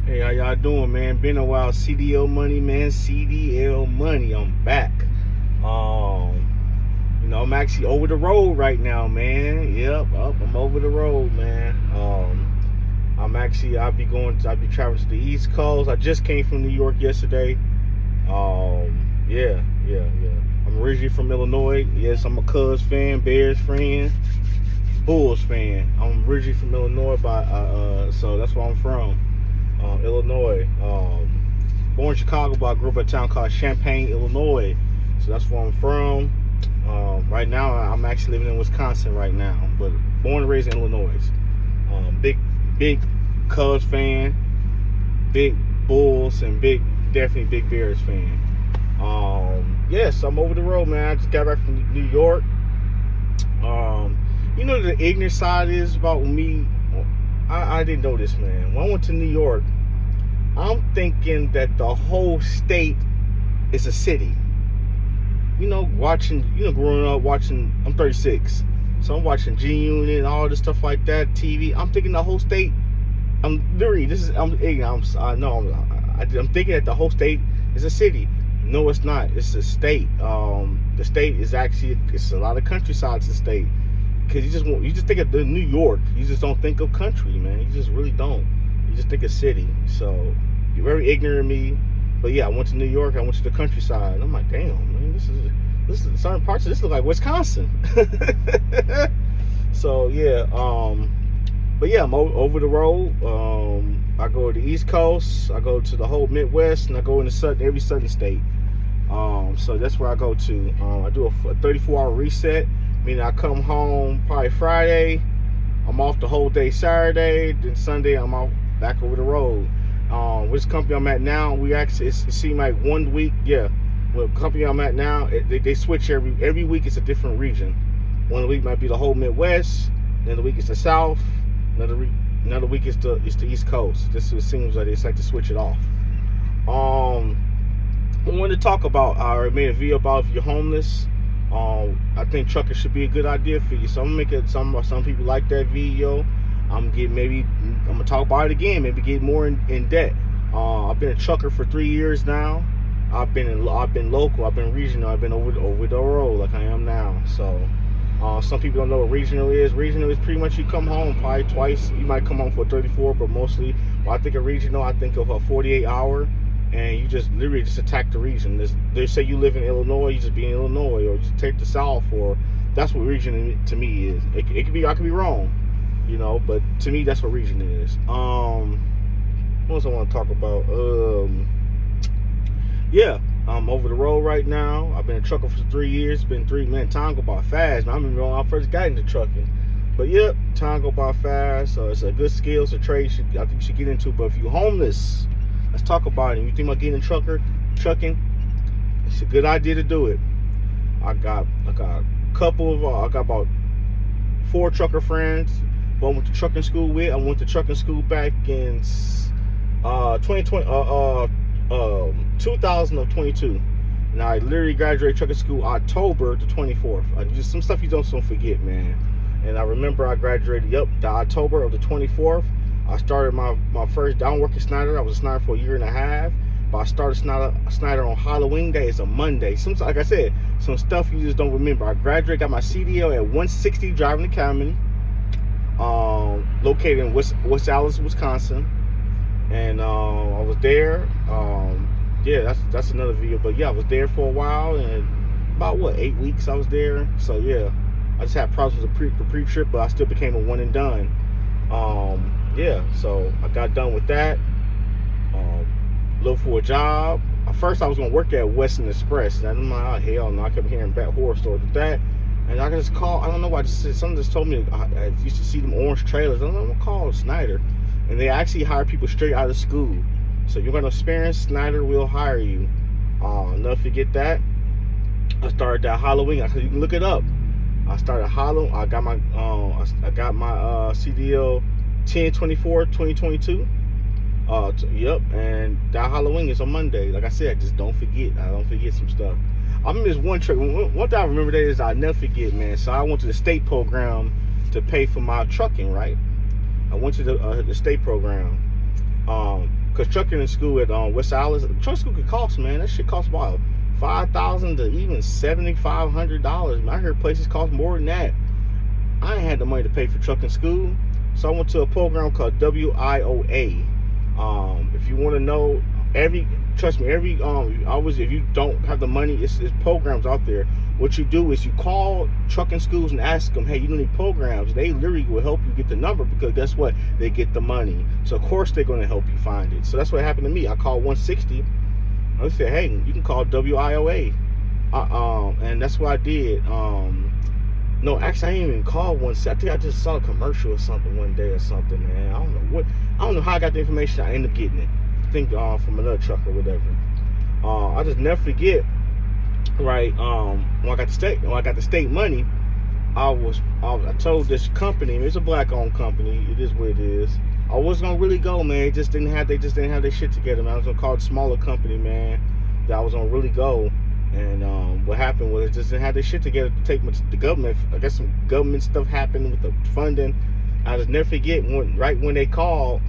Hey, how y'all doing, man? Been a while. CDL money, man. CDL money. I'm back. I'm actually over the road right now, man. Yep, I'm over the road, man. I'll be traveling to the East Coast. I just came from New York yesterday. Yeah. I'm originally from Illinois. Yes, I'm a Cubs fan, Bears fan, Bulls fan. I'm originally from Illinois, so that's where I'm from. Illinois. Born in Chicago, but I grew up in a town called Champaign, Illinois. So that's where I'm from. Right now, I'm actually living in Wisconsin right now, but born and raised in Illinois. Big Cubs fan, big Bulls, and definitely big Bears fan. Yes, I'm over the road, man. I just got back from New York. The ignorant side is about me. I didn't know this, man. When I went to New York, I'm thinking that the whole state is a city. Growing up watching, I'm 36. So I'm watching G-Unit and all this stuff like that, TV. I'm thinking the whole state, I'm ignorant. I'm thinking that the whole state is a city. No, it's not. It's a state. The state is actually, it's a lot of countryside to the state. Because you just think of New York. You just don't think of country, man. You just really don't. You just think of city. So you're very ignorant of me. But yeah, I went to New York. I went to the countryside. And I'm like, damn, man, this is certain parts of this look like Wisconsin. So yeah, but yeah, I'm over the road. I go to the East Coast. I go to the whole Midwest, and I go into every southern state. So that's where I go to. I do a 34-hour reset. Meaning I come home probably Friday. I'm off the whole day Saturday. Then Sunday I'm out back over the road. Which company I'm at now, it seemed like 1 week, yeah. Well, the company I'm at now, they switch every week. It's a different region. 1 week might be the whole Midwest. Another week it's the South. Another week it's the East Coast. It seems like they like to switch it off. I wanted to talk about. I made a video about if you're homeless. I think trucking should be a good idea for you. So I'm gonna make it. Some people like that video. I'm gonna talk about it again. Maybe get more in depth. I've been a trucker for 3 years now. I've been local. I've been regional. I've been over the road like I am now. So some people don't know what regional is. Regional is pretty much you come home probably twice. You might come home for 34, but mostly when I think of regional, I think of a 48-hour. And you just literally just attack the region. They say you live in Illinois, you just be in Illinois, or just take the South, or that's what region to me is. It could be, I could be wrong, but to me that's what region is. What else I want to talk about? Yeah, I'm over the road right now. I've been a trucker for 3 years. Time go by fast. Man, I remember when I first got into trucking. But yeah, time go by fast. So it's a good skill, it's a trade I think you should get into. But if you're homeless, let's talk about it. You think about getting trucking? It's a good idea to do it. I got about 4 trucker friends who I went to trucking school with. I went to trucking school back in 2022. And I literally graduated trucking school October the 24th. Just some stuff you don't forget, man. And I remember I graduated, the October of the 24th. I started my first downworking Snyder. I was a Snyder for a year and a half. But I started Snyder on Halloween Day. It's a Monday. Like I said, some stuff you just don't remember. I graduated, got my CDL at 160 driving academy, located in West Allis, Wisconsin. And I was there. Yeah, that's another video. But yeah, I was there for a while, and about 8 weeks I was there. So yeah, I just had problems with the pre-trip, but I still became a one and done. Yeah, so I got done with that. Looked for a job. At first, I was gonna work at Western Express, and I'm like, oh hell no! I kept hearing bad horror stories with that, and I just called. I don't know why. Someone just told me I used to see them orange trailers. I'm gonna call Snyder, and they actually hire people straight out of school. So you're gonna experience, Snyder will hire you. Never forget that. I started that Halloween. You can look it up. I started Halloween. I got my CDL 10/24/2022. Yep, and that Halloween is on Monday. Like I said, I just don't forget. I don't forget some stuff. I remember this one trick. One thing I remember that is I never forget, man. So I went to the state program to pay for my trucking, right? I went to the state program. Cause trucking in school at West Allis, truck school could cost, man. That shit costs about $5,000 to even $7,500. I heard places cost more than that. I ain't had the money to pay for trucking school, so I went to a program called WIOA. If you want to know, trust me, always, if you don't have the money, it's programs out there. What you do is you call trucking schools and ask them, hey, you don't need programs. They literally will help you get the number, because guess what? They get the money. So of course they're going to help you find it. So that's what happened to me. I called 160. I said, hey, you can call WIOA. And that's what I did. No, actually, I didn't even call 160. I think I just saw a commercial or something one day or something, man. I don't know how I got the information. I ended up getting it. I think from another truck or whatever. I just never forget. Right, when I got the state money, I told this company, it's a black-owned company, it is what it is. I was gonna really go, man. They just didn't have their shit together, man. I was gonna call it a smaller company, man, that I was gonna really go. And what happened was, it just didn't have their shit together to take the government. I guess some government stuff happened with the funding. I just never forget when they called.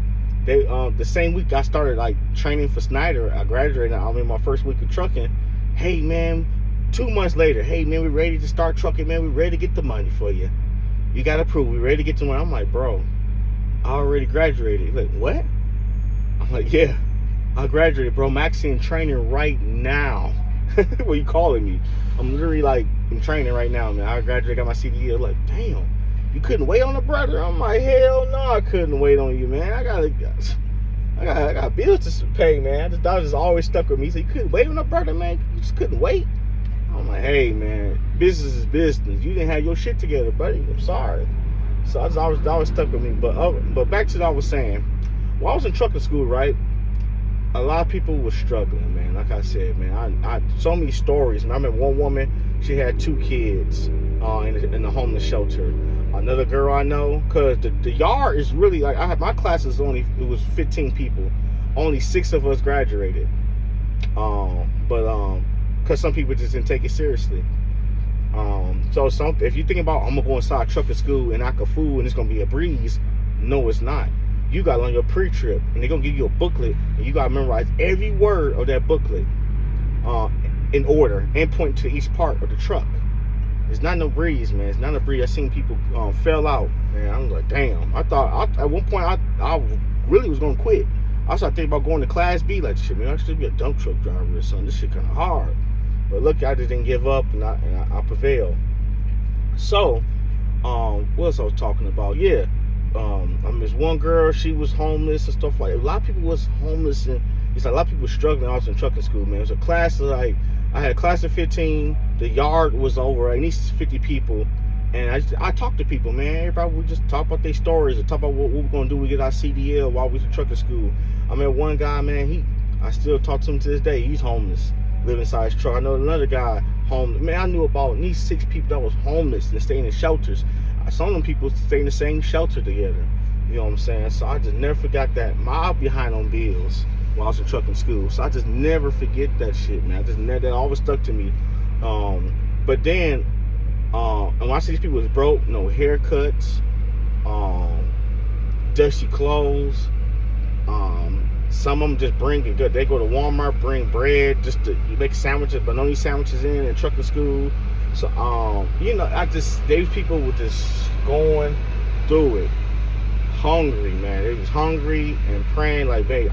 They the same week I started like training for Snyder. I graduated. I'm in my first week of trucking. Hey, man, 2 months later, hey, man, we're ready to start trucking, man. We're ready to get the money for you. You got to prove we're ready to get the money. I'm like, bro, I already graduated. He's like, what? I'm like, yeah, I graduated, bro. I'm actually in training right now. What are you calling me? I'm literally like in training right now, man. I graduated, got my CDL. Like, damn, you couldn't wait on the brother? I'm like, hell no, I couldn't wait on you, man. I got bills to pay, man. That was just always stuck with me. So you couldn't wait on the brother, man. You just couldn't wait. I'm like, hey, man, business is business. You didn't have your shit together, buddy. I'm sorry. So that always stuck with me. But back to what I was saying. While I was in trucking school, right, a lot of people were struggling, man. Like I said, man, I so many stories. Man, I remember one woman, she had 2 kids in the homeless shelter. Another girl I know, because the yard is really, like, my class is it was 15 people. Only 6 of us graduated. Because some people just didn't take it seriously. So if you think about, I'm going to go inside trucking school and act a fool and it's going to be a breeze, no, it's not. You got to learn your pre-trip, and they're going to give you a booklet, and you got to memorize every word of that booklet in order and point to each part of the truck. It's not no breeze, man. It's not a breeze. I seen people fell out, man. I was like, damn. I thought at one point I really was going to quit. I started thinking about going to Class B, like, shit, man, I should be a dump truck driver or something. This shit kind of hard. But look, I just didn't give up, and I prevailed. So, what else I was talking about? Yeah. This one girl, she was homeless and stuff like that. A lot of people was homeless, and it's like a lot of people were struggling. I was in trucking school, man. It was a class of I had a class of 15. The yard was over at least 50 people, and I talked to people, man. Everybody would just talk about their stories and talk about what we're gonna do. We get our CDL while we was in trucking school. I met one guy, man. I still talk to him to this day. He's homeless, living inside his truck. I know another guy homeless. Man, I knew about at least 6 people that was homeless and staying in shelters. Some of them people stay in the same shelter together. You know what I'm saying? So I just never forgot that. I was behind on bills while I was in trucking school. So I just never forget that shit, man. That always stuck to me. But then, and when I see these people was broke, no haircuts, dusty clothes. Some of them just bring it good. They go to Walmart, bring bread just to make sandwiches, bologna sandwiches in trucking school. So, these people were just going through it. Hungry, man. They was hungry and praying like, babe,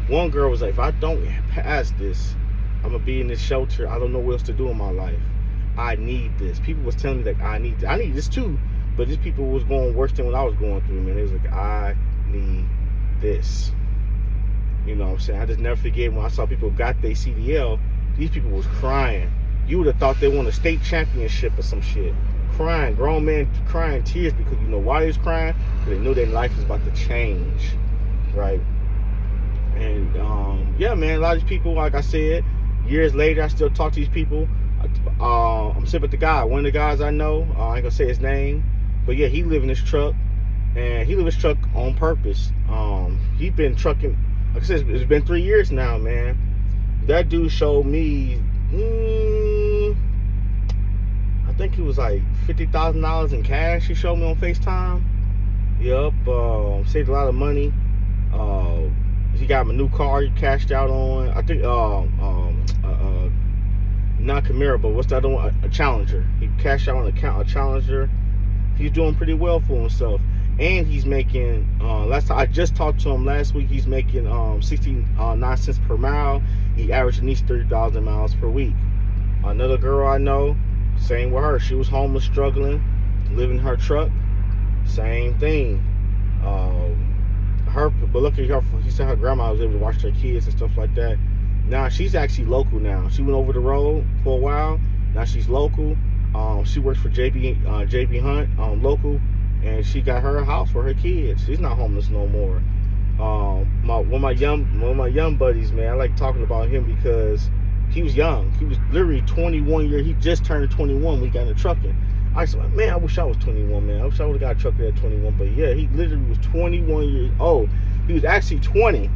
one girl was like, if I don't pass this, I'm going to be in this shelter. I don't know what else to do in my life. I need this. People was telling me, like, I need this too. But these people was going worse than what I was going through, man. They was like, I need this. You know what I'm saying? I just never forget when I saw people got their CDL, these people was crying. You would have thought they won a state championship or some shit. Crying, grown men crying tears, because you know why they was crying? Because they knew their life was about to change, right? And yeah, man, a lot of these people, like I said, years later, I still talk to these people. I'm sitting with the guy, one of the guys I know. I ain't gonna say his name, but yeah, he live in his truck, and he live his truck on purpose. He been trucking, like I said, it's been 3 years now, man. That dude showed me. I think it was like $50,000 in cash he showed me on FaceTime. Yup, saved a lot of money. He got him a new car. He cashed out on. I think not Camaro, but what's the other one? A Challenger. He cashed out on a Challenger. He's doing pretty well for himself, and he's making. Last time I just talked to him last week, he's making 69 cents per mile. He averaged at least 30,000 miles per week. Another girl I know, same with her. She was homeless, struggling, living in her truck. Same thing. But look at her. He said her grandma was able to watch their kids and stuff like that. Now she's actually local now. She went over the road for a while. Now she's local. She works for JB Hunt, local, and she got her a house for her kids. She's not homeless no more. One of my young buddies, man, I like talking about him because he was young. He was literally 21 years. He just turned 21 when he got into trucking. I said, man, I wish I was 21, man. I wish I would have got a truck at 21. But yeah, he literally was 21 years old. He was actually 20.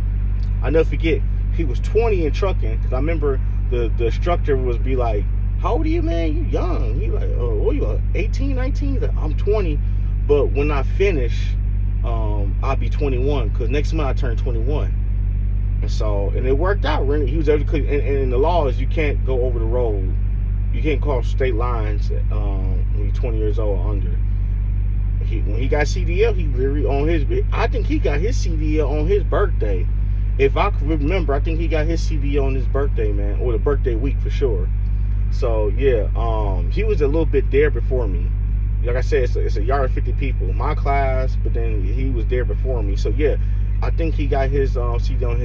I never forget. He was 20 in trucking, because I remember the instructor was be like, how old are you, man? You young. He like, oh, what are you, 18, 19? He's like, I'm 20. But when I finish, I'll be 21, because next month I turn 21. And it worked out. He was able to, and in the laws, you can't go over the road. You can't cross state lines when you're 20 years old or under. When he got CDL, he literally I think he got his CDL on his birthday. If I can remember, I think he got his CDL on his birthday, man, or the birthday week for sure. So yeah, he was a little bit there before me. Like I said, it's a yard of 50 people, my class, but then he was there before me. So yeah, I think he got his CDL on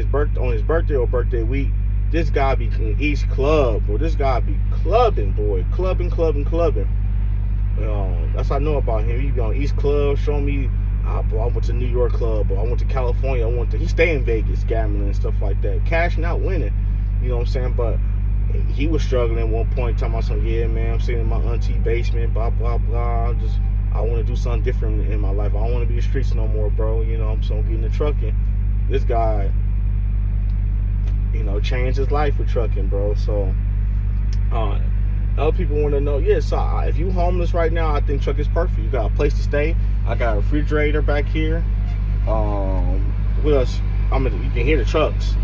his birthday or birthday week. This guy be in East Club, or this guy be clubbing, boy, clubbing. That's what I know about him. He be on East Club, showing me, bro, I went to New York Club, or I went to California, he stay in Vegas, gambling and stuff like that, cashing out, winning. You know what I'm saying? But he was struggling at one point, talking about something, yeah, man, I'm sitting in my auntie basement, blah, blah, blah. I want to do something different in my life. I don't want to be in the streets no more, bro. You know, so I'm getting the trucking. This guy, changed his life with trucking, bro. So, other people want to know, yeah, so if you homeless right now, I think truck is perfect. You got a place to stay. I got a refrigerator back here. What else? You can hear the trucks.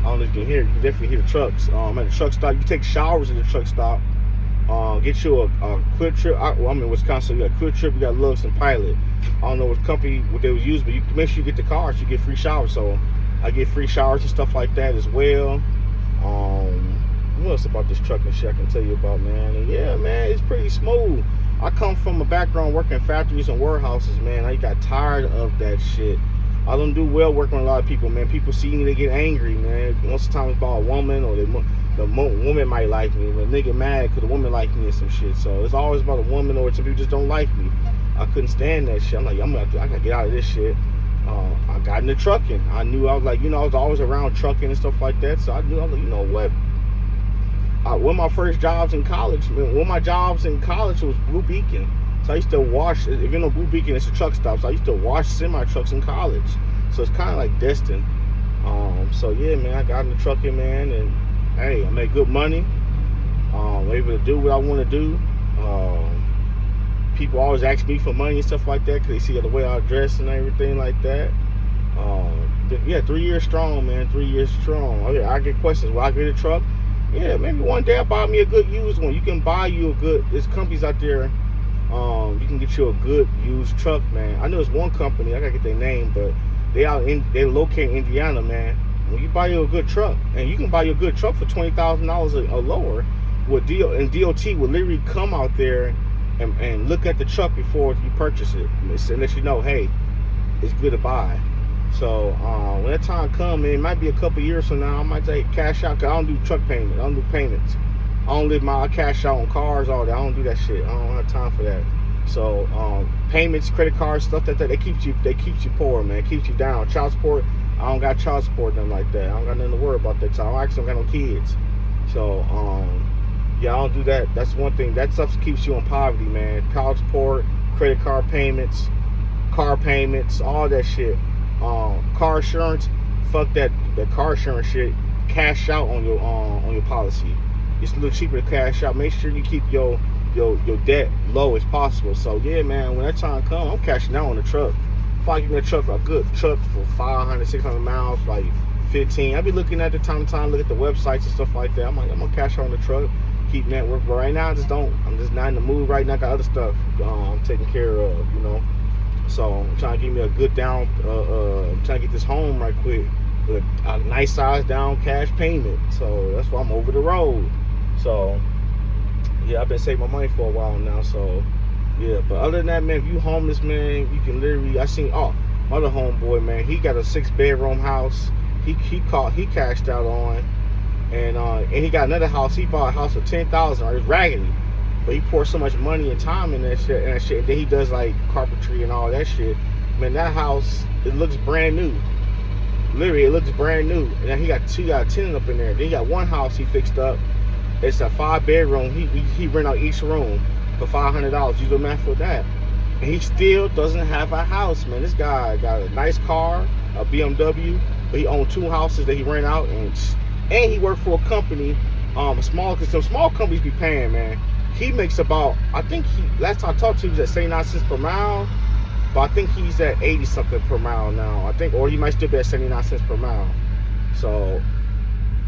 I don't know if you can hear it. You can definitely hear the trucks. At the truck stop, you can take showers at the truck stop. Get you a Quick Trip. I'm in Wisconsin. You got Quick Trip, you got Lux and Pilot. I don't know what company they would use, but you make sure you get the cars. You get free showers. So I get free showers and stuff like that as well. What else about this trucking shit I can tell you about, man? And yeah, man, it's pretty smooth. I come from a background working in factories and warehouses, man. I got tired of that shit. I don't do well working with a lot of people, man. People see me, they get angry, man. Most of the time it's about a woman, or the woman might like me. The nigga mad because the woman like me and some shit. So it's always about a woman, or some people just don't like me. I couldn't stand that shit. I'm like, I gotta get out of this shit. I got into trucking. I knew I was like, I was always around trucking and stuff like that. So I knew, I was like, you know what? One of my first jobs in college, one of my jobs in college was Blue Beacon. So I used to wash, if you know Blue Beacon, it's a truck stop. So I used to wash semi-trucks in college. So it's kind of like destined. So yeah, man, I got into trucking, man, and hey, I made good money. I'm able to do what I want to do. People always ask me for money and stuff like that because they see the way I dress and everything like that. Yeah, 3 years strong, man. 3 years strong. Oh, yeah, I get questions. Will I get a truck? Yeah, maybe one day I'll buy me a good used one. You can buy you a good, there's companies out there, you can get you a good used truck, man. I know there's one company, I gotta get their name, but they locate in Indiana, man. When you buy you a good truck, and you can buy you a good truck for $20,000 or lower, and DOT will literally come out there and look at the truck before you purchase it, and let you know, hey, it's good to buy. So when that time comes, it might be a couple years from now, I might take cash out, because I don't do truck payments. I don't do payments. I don't live my cash out on cars, all that. I don't do that shit. I don't have time for that. So payments, credit cards, stuff like that, they keeps you poor, man. It keeps you down. Child support, I don't got child support, nothing like that. I don't got nothing to worry about that. So I actually don't got no kids. So yeah, I don't do that. That's one thing. That stuff keeps you in poverty, man. Child support, credit card payments, car payments, all that shit. Car insurance, fuck that. The car insurance shit. Cash out on your policy. It's a little cheaper to cash out. Make sure you keep your debt low as possible. So yeah, man, when that time comes, I'm cashing out on the truck. If I give me a truck, a good truck for 500, 600 miles, like 15. I be looking at the time to time, look at the websites and stuff like that. I'm like, I'm gonna cash out on the truck, keep network. But right now, I'm just not in the mood right now. I got other stuff I'm taking care of, you know. So I'm trying to give me a good down. I'm trying to get this home right quick with a nice size down cash payment. So that's why I'm over the road. So yeah, I've been saving my money for a while now. So yeah, but other than that, man, if you homeless, man, you can literally. I seen my other homeboy, man. He got a 6-bedroom house. He cashed out on, and he got another house. He bought a house for $10,000. It's raggedy. But he pours so much money and time in that shit, and then he does like carpentry and all that shit. Man, that house, it looks brand new. Literally, it looks brand new. And then he got a tenant up in there. Then he got one house he fixed up. It's a 5-bedroom. He rent out each room for $500. You do the math for that. And he still doesn't have a house, man. This guy got a nice car, a BMW, but he owned 2 houses that he rent out, and he worked for a company, because some small companies be paying, man. He makes about, I think last time I talked to him, he was at 79 cents per mile, but I think he's at 80 something per mile now. I think, or he might still be at 79 cents per mile. So,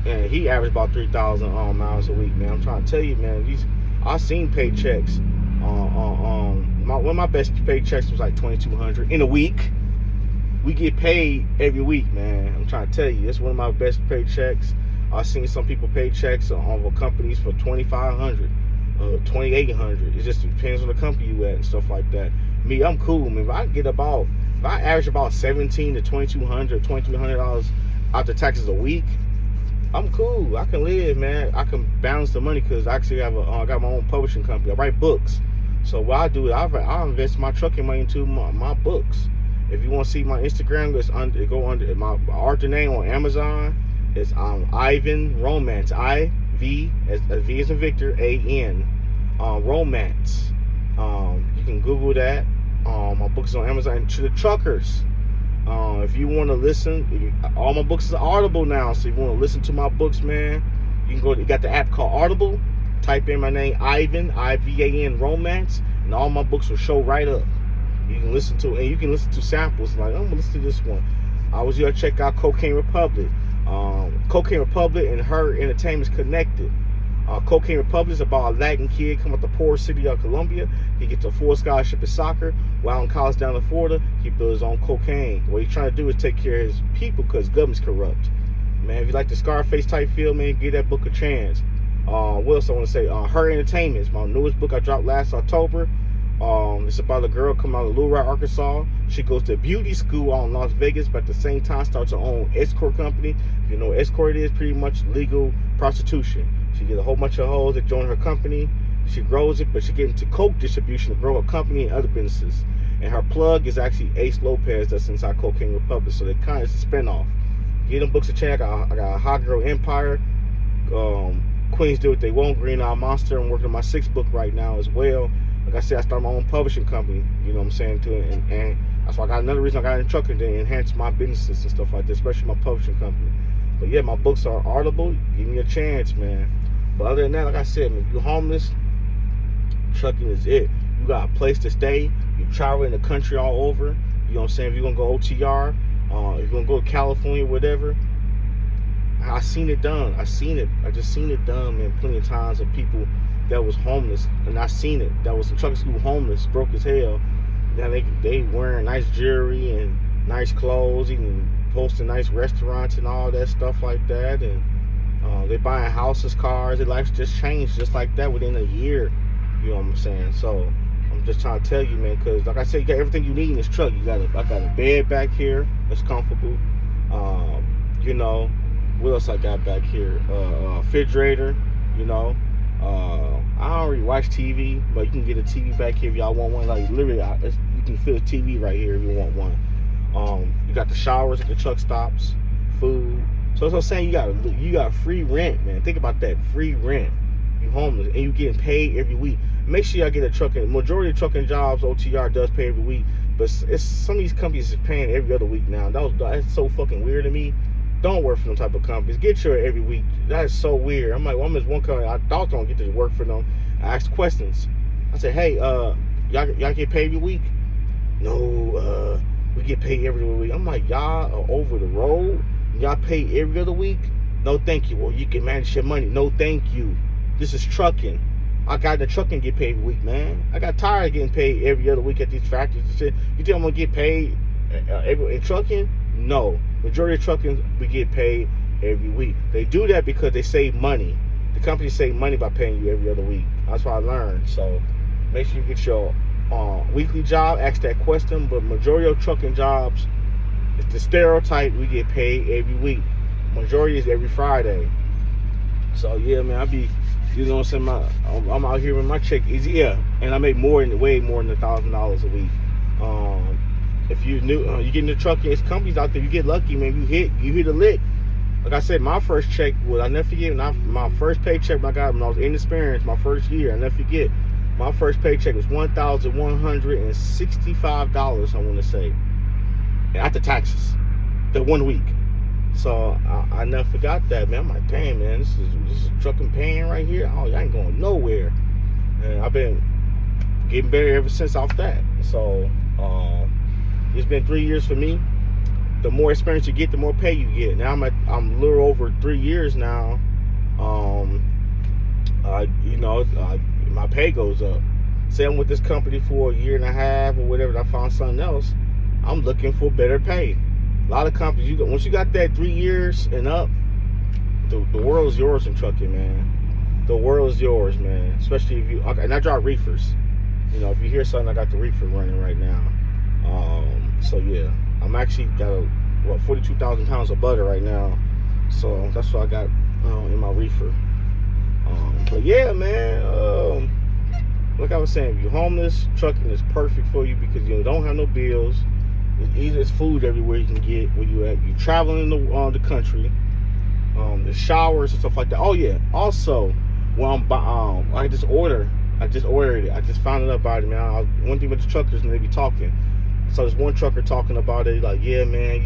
and he averaged about 3,000 miles a week, man. I'm trying to tell you, man, I've seen paychecks. One of my best paychecks was like $2,200 in a week. We get paid every week, man. I'm trying to tell you, it's one of my best paychecks. I've seen some people paychecks on companies for $2,500. $2,800. It just depends on the company you at and stuff like that. Me, I'm cool, man. If I average about $1,700 to $2,200, $2,300 after taxes a week, I'm cool. I can live, man. I can balance the money because I actually have I got my own publishing company. I write books. So what I do is I invest my trucking money into my books. If you want to see my Instagram, go under my author name on Amazon. It's Ivan Romance. V as V as in Victor, A-N, Romance. You can Google that. My books on Amazon. And to the truckers, if you want to listen, all my books are Audible now. So if you want to listen to my books, man, you can go. You got the app called Audible. Type in my name, Ivan, I-V-A-N, Romance, and all my books will show right up. You can listen to, and you can listen to samples. Like, I'm gonna listen to this one. I was gonna check out Cocaine Republic. Cocaine Republic and Her Entertainment's connected. Cocaine Republic is about a Latin kid coming out the poor city of Colombia. He gets a full scholarship in soccer. While in college down in Florida, he builds his own cocaine. What he's trying to do is take care of his people because government's corrupt. Man, if you like the Scarface type feel, man, give that book a chance. What else I want to say? Her Entertainment is my newest book I dropped last October. It's about a girl coming out of Little Rock, Arkansas. She goes to beauty school out in Las Vegas, but at the same time starts her own escort company. If you know what escort is, pretty much legal prostitution. She gets a whole bunch of hoes that join her company. She grows it, but she gets into coke distribution to grow her company and other businesses. And her plug is actually Ace Lopez that's inside Cocaine Republic. So they kind of is a spinoff. Get them books a check. I got a Hot Girl Empire. Queens Do What They Want, Green Eye Monster. I'm working on my 6th book right now as well. Like I said, I started my own publishing company, you know what I'm saying, too, and that's why I got another reason I got in trucking to enhance my businesses and stuff like that, especially my publishing company. But yeah, my books are Audible. Give me a chance, man. But other than that, like I said, man, if you're homeless, trucking is it. You got a place to stay. You travel in the country all over. You know what I'm saying? If you're gonna go OTR, if you're gonna go to California, whatever. I seen it done. I just seen it done, man, plenty of times of people that was homeless, and I seen it. That was in trucking school, homeless, broke as hell. Now they wearing nice jewelry and nice clothes, even posting nice restaurants and all that stuff like that, and they buying houses, cars. Their life just changed just like that within a year. You know what I'm saying? So I'm just trying to tell you, man, because like I said, you got everything you need in this truck. I got a bed back here that's comfortable. You know, what else I got back here? Refrigerator. You know. I don't really watch TV, but you can get a TV back here if y'all want one. Like literally, you can fit a TV right here if you want one. You got the showers at the truck stops, food. So that's what I'm saying. You got free rent, man. Think about that, free rent. You homeless and you getting paid every week. Make sure y'all get a trucking. Majority of trucking jobs, OTR does pay every week, but it's some of these companies is paying every other week now. That's so fucking weird to me. Don't work for them type of companies. Get your every week. That is so weird. I'm like, well, I'm just one company. I thought I don't get to work for them. I asked questions. I said, hey, y'all get paid every week? No, we get paid every week. I'm like, y'all are over the road. You got paid every other week? No, thank you. Well, you can manage your money. No, thank you. This is trucking. I got the trucking get paid every week, man. I got tired of getting paid every other week at these factories and shit. You think I'm gonna get paid in trucking? No. Majority of trucking, we get paid every week. They do that because they save money. The companies save money by paying you every other week. That's what I learned. So make sure you get your weekly job. Ask that question. But majority of trucking jobs, it's the stereotype. We get paid every week. Majority is every Friday. So yeah, man, I be, you know what I'm saying? I'm out here with my check easy, yeah, and I make way more than $1,000 a week. If you new, you get in the trucking, it's companies out there. You get lucky, man. You hit a lick. Like I said, my first check was, I never forget. My first paycheck I got when I was inexperienced, my first year, I never forget. My first paycheck was $1,165. I want to say, after taxes, the 1 week. So I never forgot that, man. I'm like, damn, man, this is trucking paying right here. Oh, I ain't going nowhere. And I've been getting better ever since off that. So it's been 3 years for me. The more experience you get, the more pay you get. Now I'm a little over 3 years now. My pay goes up. Say I'm with this company for a year and a half or whatever, and I found something else, I'm looking for better pay. A lot of companies, once you got that 3 years and up, the world is yours in trucking, man. The world is yours, man. Especially if you, and I drive reefers. You know, if you hear something, I got the reefer running right now. So yeah, I'm actually got 42,000 pounds of butter right now. So that's what I got in my reefer. But yeah, man. Like I was saying, if you're homeless, trucking is perfect for you because you don't have no bills. It's easy. It's food everywhere you can get where you at. You're traveling the country. The showers and stuff like that. Oh yeah. Also, when I just ordered it. I just found out about it, man. One thing with the truckers, when they be talking. So there's one trucker talking about it. Like, yeah, man.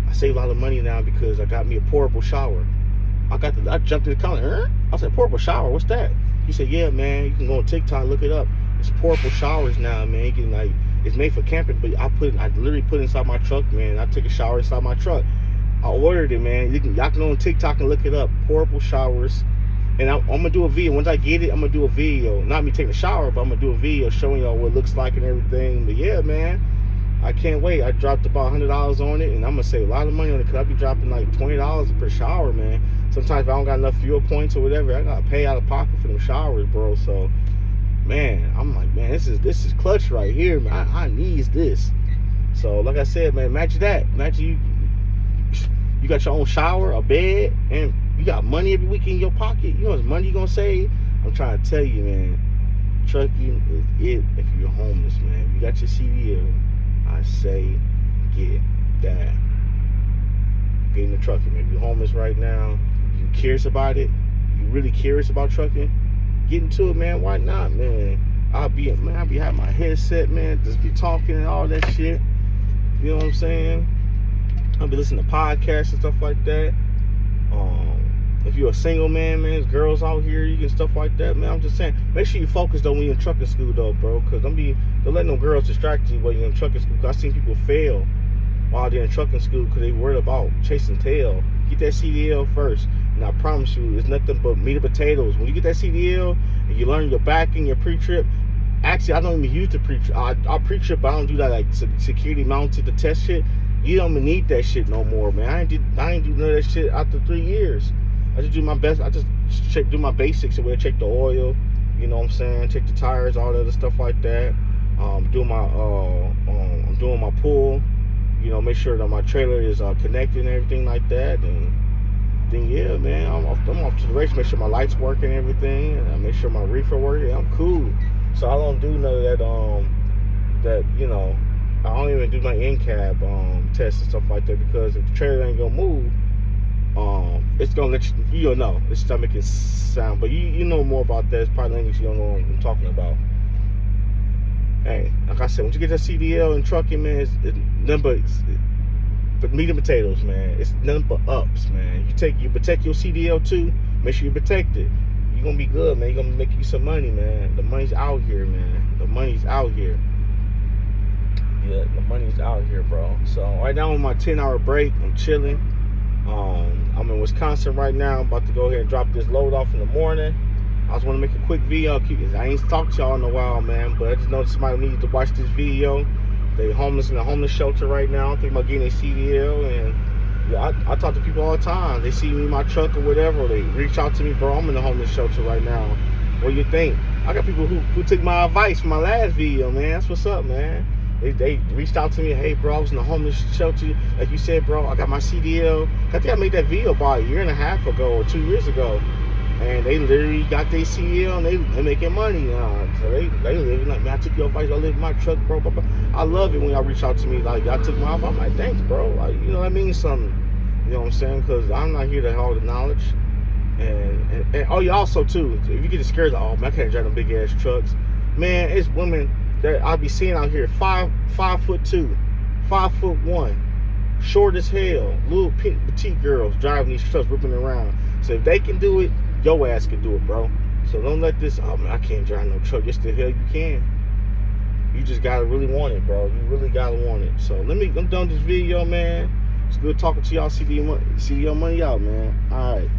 I save a lot of money now because I got me a portable shower. I jumped in the counter. I said, portable shower? What's that? He said, yeah, man. You can go on TikTok, look it up. It's portable showers now, man. You can it's made for camping, but I literally put it inside my truck, man. I take a shower inside my truck. I ordered it, man. Y'all can go on TikTok and look it up. Portable showers. And I'm gonna do a video. Once I get it, I'm gonna do a video. Not me taking a shower, but I'm gonna do a video showing y'all what it looks like and everything. But yeah, man, I can't wait. I dropped about $100 on it, and I'm gonna save a lot of money on it because I be dropping like $20 per shower, man. Sometimes if I don't got enough fuel points or whatever, I gotta pay out of pocket for them showers, bro. So, man, I'm like, man, this is clutch right here, man. I need this. So, like I said, man, imagine that. Imagine you got your own shower, a bed, and you got money every week in your pocket. You know how much money you gonna save? I'm trying to tell you, man. Trucking is it if you're homeless, man. If you got your CDL, I say get that. Get in the trucking, man. If you're homeless right now, you curious about it, you really curious about trucking, get into it, man. Why not, man? I'll be having my headset, man, just be talking and all that shit. You know what I'm saying? I'll be listening to podcasts and stuff like that. If you're a single man, there's girls out here, you get stuff like that, man. I'm just saying, make sure you focus though when you're in trucking school though, bro. Cause don't let no girls distract you while you're in trucking school. Cause I've seen people fail while they're in trucking school because they worried about chasing tail. Get that CDL first, and I promise you, it's nothing but meat and potatoes. When you get that CDL and you learn your backing, your pre-trip. Actually, I don't even use the pre-trip. I pre-trip, but I don't do that like security mounted to test shit. You don't even need that shit no more, man. I ain't do none of that shit after 3 years. I just do my best. I just do my basics, where I check the oil, you know what I'm saying, check the tires, all that other stuff like that. I'm doing my pull, you know, make sure that my trailer is connected and everything like that. And then yeah, man, I'm off to the race. Make sure my lights work and everything, and I make sure my reefer working. I'm cool. So I don't do none of that you know. I don't even do my in-cab tests and stuff like that because if the trailer ain't gonna move, it's gonna let you know its stomach is sound. But you know more about that. It's probably English. You don't know what I'm talking about. Hey, like I said, once you get that CDL and trucking, man, it's nothing but meat and potatoes, man. It's nothing but ups, man. You protect your CDL too. Make sure you protect it. You're gonna be good, man. You're gonna make you some money, man. The money's out here, man. The money's out here. Yeah, the money's out here, bro. So right now on my 10-hour break, I'm chilling. I'm in Wisconsin right now. I'm about to go ahead and drop this load off in the morning. I just want to make a quick video. I ain't talked to y'all in a while, man, but I just know somebody needs to watch this video. They homeless in a homeless shelter right now. I'm thinking about getting a CDL, and yeah, I talk to people all the time. They see me in my truck or whatever. They reach out to me, bro. I'm in a homeless shelter right now. What do you think? I got people who took my advice from my last video, man. That's what's up, man. They reached out to me. Hey, bro, I was in a homeless shelter. Like you said, bro, I got my CDL. I think I made that video about a year and a half ago or 2 years ago. And they literally got their CDL and they making money now. So they living like, man, I took your advice. I live in my truck, bro. I love it when y'all reach out to me like, y'all took my advice. I'm like, thanks, bro. Like, you know, that means something. You know what I'm saying? Because I'm not here to hold the knowledge. And oh, you also too, if you get scared, like, oh man, I can't drive them big ass trucks. Man, it's women that I be seeing out here, 5'2", 5'1", short as hell, little petite girls driving these trucks, ripping around. So if they can do it, your ass can do it, bro. So don't let this, oh man, I can't drive no truck. Yes, the hell you can. You just gotta really want it, bro. You really gotta want it. So I'm done this video, man. It's good talking to y'all. CDL money out, man. All right.